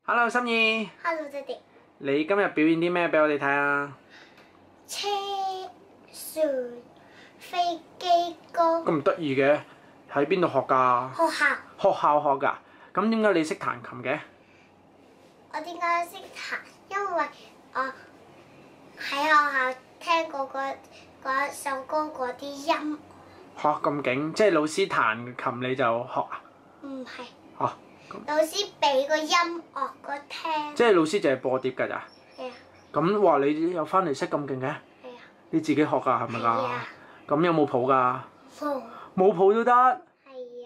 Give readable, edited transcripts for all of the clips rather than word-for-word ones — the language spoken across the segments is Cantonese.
Hello， 心怡。Hello， 爹哋。你今日表演啲咩俾我哋睇啊？車船飛機歌。咁得意嘅，喺邊度學㗎？學校。學校學㗎。咁點解你識彈琴嘅？我點解識彈？因為我喺學校聽過嗰首歌嗰啲音。嚇咁勁！即係老師彈琴你就學啊？唔係。嚇。老師俾個音樂我聽。即係老師淨係播碟㗎咋？係啊。咁話你又翻嚟識咁勁嘅？係啊。你自己學㗎係咪㗎？係啊。咁有冇譜㗎？冇。冇譜都得。係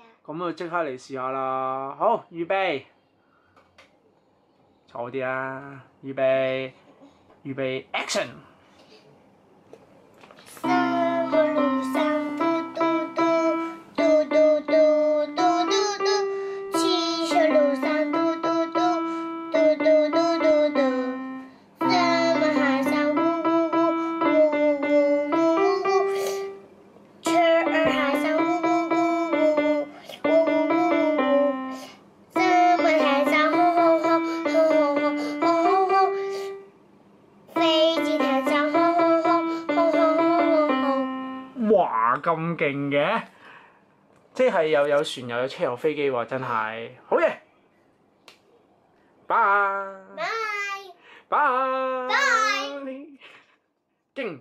啊。咁啊，即刻嚟試下啦！好，預備。坐啲啦，預備 ，action！ 哇，咁勁嘅，即係又有船又有車又有飛機喎，真係好嘢！拜拜拜，勁！